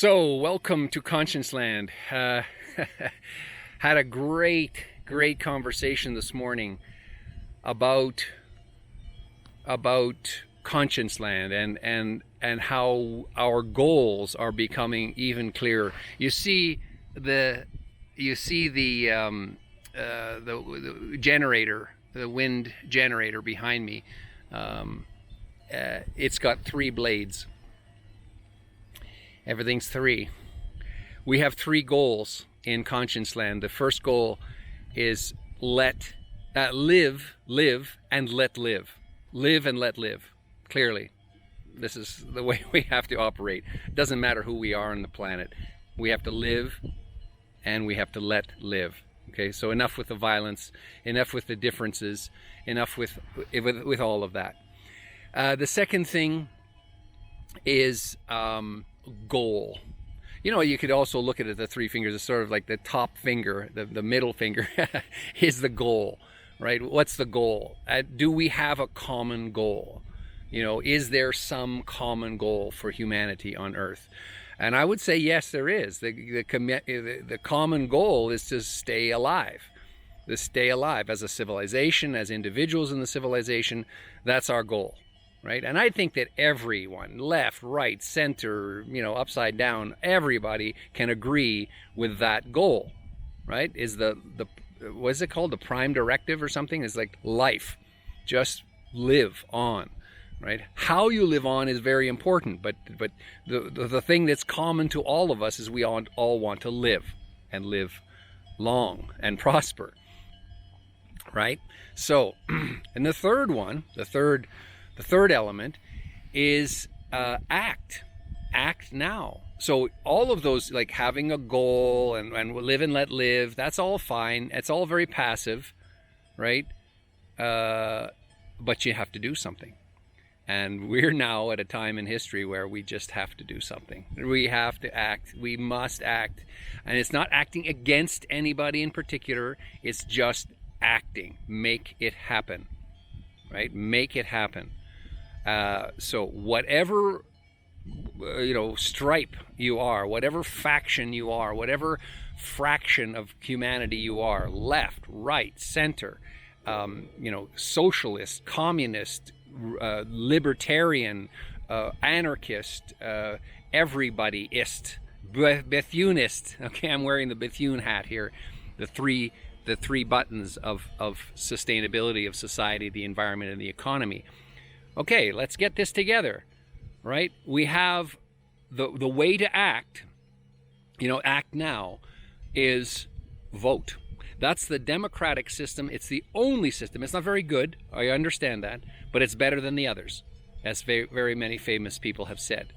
So, welcome to ConscienceLAND. Had a great conversation this morning about ConscienceLAND and how our goals are becoming even clearer. You see the generator, the wind generator behind me. It's got 3 blades. Everything's 3. We have 3 goals in ConscienceLAND. The first goal is live, and let live. Live and let live. Clearly, this is the way we have to operate. It doesn't matter who we are on the planet. We have to live and we have to let live. Okay, so enough with the violence, enough with the differences, enough with all of that. The second thing is goal. You know, you could also look at it, the 3 fingers, as sort of like the top finger, the middle finger is the goal, right? What's the goal? Do we have a common goal? You know, is there some common goal for humanity on Earth? And I would say yes, there is. The common goal is to stay alive. To stay alive as a civilization, as individuals in the civilization. That's our goal. Right? And I think that everyone, left, right, center, you know, upside down, everybody can agree with that goal, right? Is what is it called? The prime directive or something? It's like life. Just live on, right? How you live on is very important, but the thing that's common to all of us is we all want to live and live long and prosper, right? So, and the third one, the third element is act now. So all of those, like having a goal and live and let live, that's all fine. It's all very passive, right? But you have to do something. And we're now at a time in history where we just have to do something. We have to act. We must act. And it's not acting against anybody in particular. It's just acting. Make it happen, right? Make it happen. So whatever, stripe you are, whatever faction you are, whatever fraction of humanity you are, left, right, center, socialist, communist, libertarian, anarchist, everybodyist, Bethunist. Okay, I'm wearing the Bethune hat here. The three buttons of sustainability of society, the environment, and the economy. Okay, let's get this together, right? We have the way to act, act now, is vote. That's the democratic system. It's the only system. It's not very good, I understand that, but it's better than the others, as very, very many famous people have said.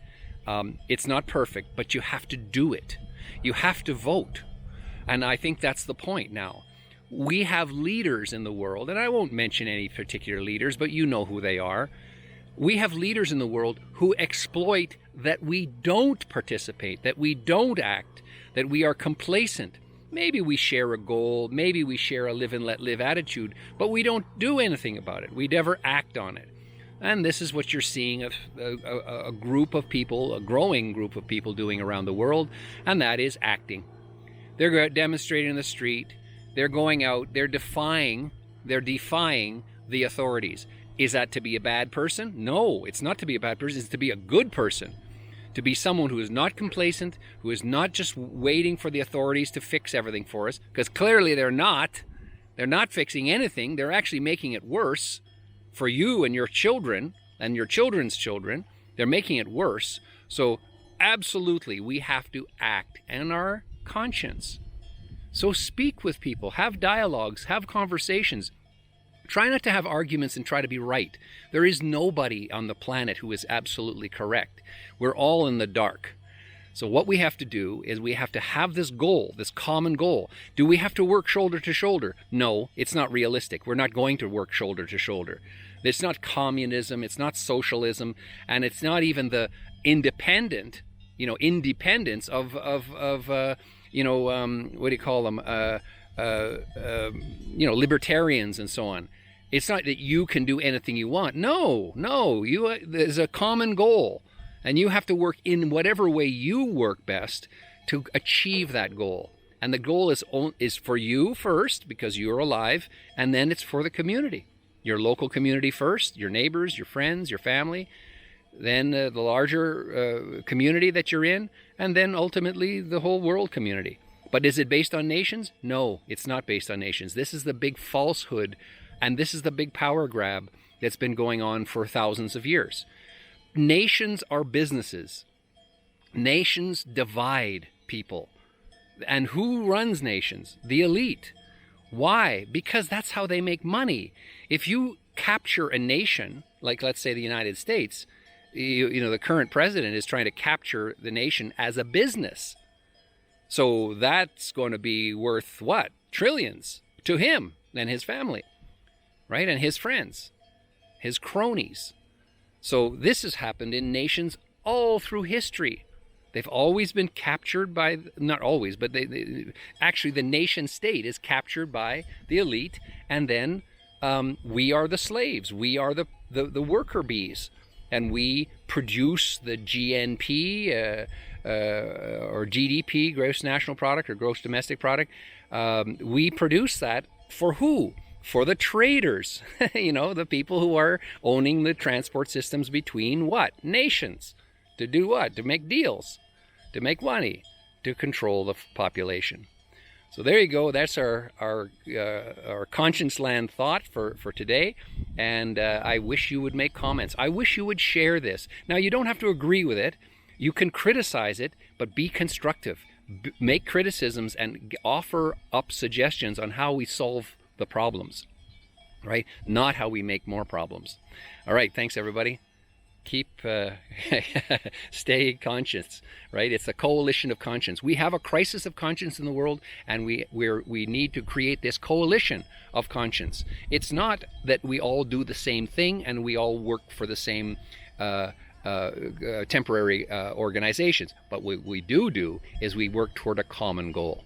It's not perfect, but you have to do it. You have to vote. And I think that's the point now. We have leaders in the world, and I won't mention any particular leaders, but you know who they are. We have leaders in the world who exploit that we don't participate, that we don't act, that we are complacent. Maybe we share a goal, maybe we share a live and let live attitude, but we don't do anything about it. We never act on it. And this is what you're seeing a group of people, a growing group of people doing around the world, and that is acting. They're demonstrating in the street. They're going out, they're defying the authorities. Is that to be a bad person? No, it's not to be a bad person. It's to be a good person. To be someone who is not complacent, who is not just waiting for the authorities to fix everything for us, because clearly they're not. They're not fixing anything. They're actually making it worse for you and your children and your children's children. They're making it worse. So absolutely, we have to act in our conscience. So speak with people, have dialogues, have conversations. Try not to have arguments and try to be right. There is nobody on the planet who is absolutely correct. We're all in the dark. So what we have to do is we have to have this goal, this common goal. Do we have to work shoulder to shoulder? No, it's not realistic. We're not going to work shoulder to shoulder. It's not communism, it's not socialism, and it's not even the independence of what do you call them? Libertarians and so on. It's not that you can do anything you want. No, there's a common goal. And you have to work in whatever way you work best to achieve that goal. And the goal is for you first, because you're alive, and then it's for the community. Your local community first, your neighbors, your friends, your family, then the larger community that you're in, and then ultimately the whole world community. But is it based on nations? No, it's not based on nations. This is the big falsehood, and this is the big power grab that's been going on for thousands of years. Nations are businesses. Nations divide people. And who runs nations? The elite. Why? Because that's how they make money. If you capture a nation, like let's say the United States, you know, the current president is trying to capture the nation as a business. So that's going to be worth what? Trillions to him and his family, right? And his friends, his cronies. So this has happened in nations all through history. They've always been captured by, not always, but actually the nation state is captured by the elite, and then we are the slaves. We are the worker bees, and we produce the GNP or GDP, gross national product, or gross domestic product. We produce that for who? For the traders, you know, the people who are owning the transport systems between what? Nations. To do what? To make deals, to make money, to control the population. So there you go. That's our ConscienceLAND thought for today. And I wish you would make comments. I wish you would share this. Now, you don't have to agree with it. You can criticize it, but be constructive. Make criticisms and offer up suggestions on how we solve the problems, right? Not how we make more problems. All right. Thanks, everybody. Keep stay conscious, right? It's a coalition of conscience. We have a crisis of conscience in the world, and we need to create this coalition of conscience. It's not that we all do the same thing and we all work for the same temporary organizations, but what we do is we work toward a common goal.